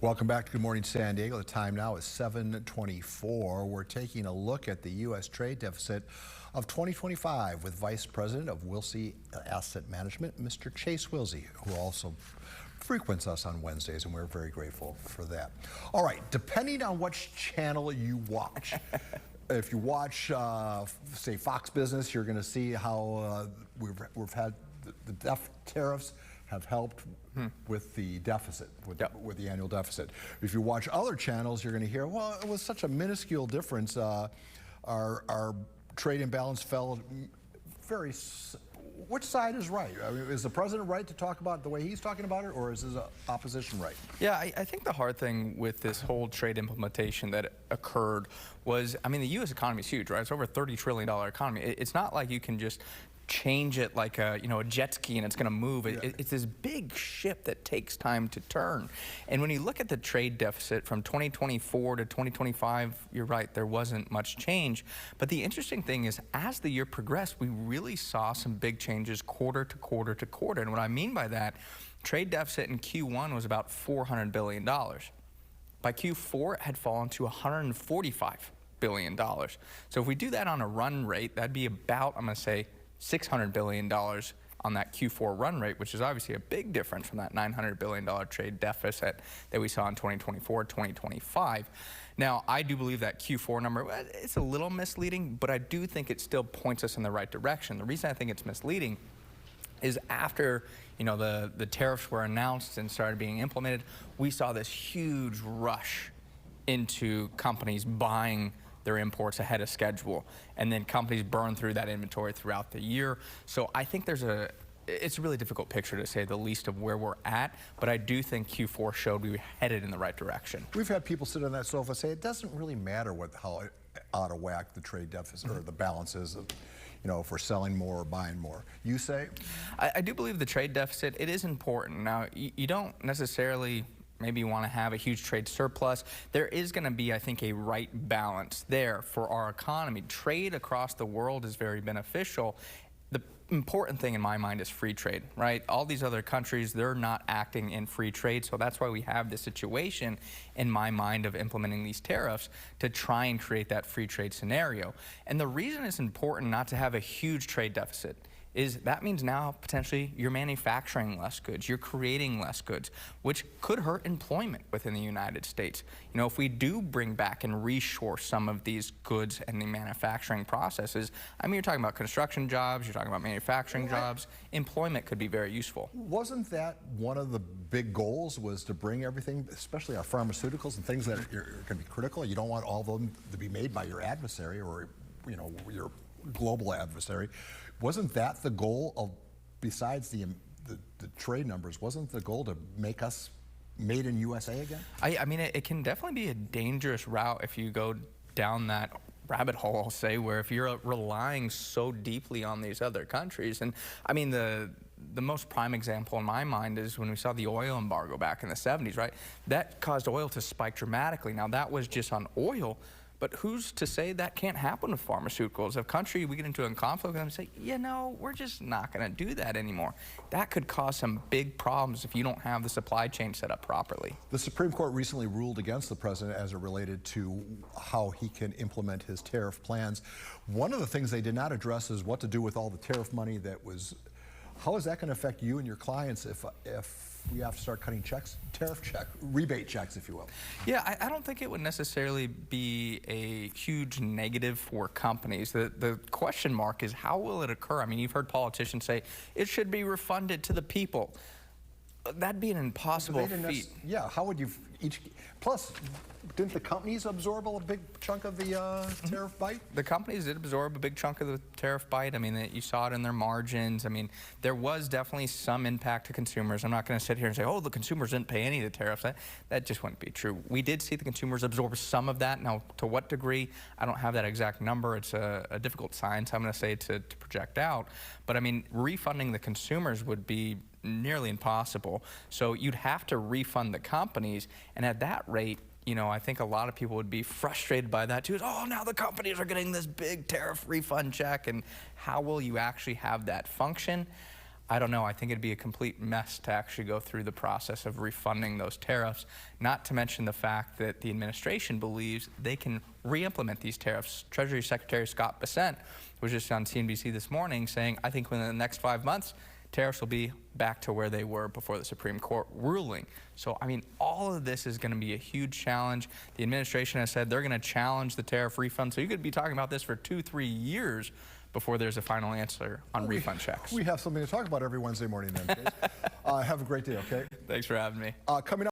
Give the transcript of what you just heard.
Welcome back to Good Morning San Diego. The time now is 7:24. We're taking a look at the U.S. trade deficit of 2025 with Vice President of Wilsey Asset Management, Mr. Chase Wilsey, who also frequents us on Wednesdays, and we're very grateful for that. All right, depending on which channel you watch, if you watch, say, Fox Business, you're going to see how we've had the tariffs have helped with the deficit, with the annual deficit. If you watch other channels, you're going to hear, well, it was such a minuscule difference. Our trade imbalance fell very. Which side is right? I mean, is the president right to talk about it the way he's talking about it, or is his opposition right? Yeah, I think the hard thing with this whole trade implementation that occurred was, I mean, the U.S. economy is huge, right? It's over a $30 trillion economy. It's not like you can just change it like a jet ski and it's going to move. It's this big ship that takes time to turn. And when you look at the trade deficit from 2024 to 2025, you're right, there wasn't much change. But the interesting thing is, as the year progressed, we really saw some big changes quarter to quarter to quarter. And what I mean by that, trade deficit in Q1 was about $400 billion. By Q4, it had fallen to $145 billion. So if we do that on a run rate, that'd be about, I'm going to say, $600 billion on that Q4 run rate, which is obviously a big difference from that $900 billion trade deficit that we saw in 2024, 2025. Now, I do believe that Q4 number, it's a little misleading, but I do think it still points us in the right direction. The reason I think it's misleading is after the tariffs were announced and started being implemented, we saw this huge rush into companies buying their imports ahead of schedule, and then companies burn through that inventory throughout the year. So I think it's a really difficult picture, to say the least, of where we're at, but I do think Q4 showed we were headed in the right direction. We've had people sit on that sofa say it doesn't really matter how out of whack the trade deficit or the balance is, if we're selling more or buying more. You say? I do believe the trade deficit, it is important. Now, you don't necessarily maybe want to have a huge trade surplus. There is going to be, I think, a right balance there for our economy. Trade across the world is very beneficial. The important thing in my mind is free trade, right? All these other countries, they're not acting in free trade, so that's why we have this situation, in my mind, of implementing these tariffs to try and create that free trade scenario. And the reason it's important not to have a huge trade deficit is that means now potentially you're manufacturing less goods, you're creating less goods, which could hurt employment within the United States. If we do bring back and reshore some of these goods and the manufacturing processes, I mean, you're talking about construction jobs, you're talking about manufacturing jobs, employment could be very useful. Wasn't that one of the big goals, was to bring everything, especially our pharmaceuticals and things that are going to be critical? You don't want all of them to be made by your adversary or, your global adversary. Wasn't that the goal of, besides the trade numbers, wasn't the goal to make us made in USA again? I mean, it can definitely be a dangerous route if you go down that rabbit hole, I'll say, where if you're relying so deeply on these other countries. And I mean, the most prime example in my mind is when we saw the oil embargo back in the 70s, right? That caused oil to spike dramatically. Now, that was just on oil. But who's to say that can't happen with pharmaceuticals? If country, we get into a conflict with them and say, we're just not going to do that anymore. That could cause some big problems if you don't have the supply chain set up properly. The Supreme Court recently ruled against the president as it related to how he can implement his tariff plans. One of the things they did not address is what to do with all the tariff money that was. How is that going to affect you and your clients if we have to start cutting checks, rebate checks, if you will? Yeah, I don't think it would necessarily be a huge negative for companies. The question mark is, how will it occur? I mean, you've heard politicians say it should be refunded to the people. That'd be an impossible feat. Yeah, how would you plus, didn't the companies absorb a big chunk of the tariff bite? The companies did absorb a big chunk of the tariff bite. I mean, you saw it in their margins. I mean, there was definitely some impact to consumers. I'm not going to sit here and say, the consumers didn't pay any of the tariffs. That just wouldn't be true. We did see the consumers absorb some of that. Now, to what degree, I don't have that exact number. It's a difficult science, I'm going to say, to project out. But I mean, refunding the consumers would be nearly impossible. So you'd have to refund the companies, and at that rate, I think a lot of people would be frustrated by that too. Now the companies are getting this big tariff refund check, and how will you actually have that function? I don't know. I think it'd be a complete mess to actually go through the process of refunding those tariffs, not to mention the fact that the administration believes they can re-implement these tariffs. Treasury Secretary Scott Bessent was just on CNBC this morning saying, I think within the next 5 months, tariffs will be back to where they were before the Supreme Court ruling. So, I mean, all of this is going to be a huge challenge. The administration has said they're going to challenge the tariff refund. So you could be talking about this for 2-3 years before there's a final answer on refund checks. We have something to talk about every Wednesday morning then, Chase. Have a great day, okay? Thanks for having me. Coming up.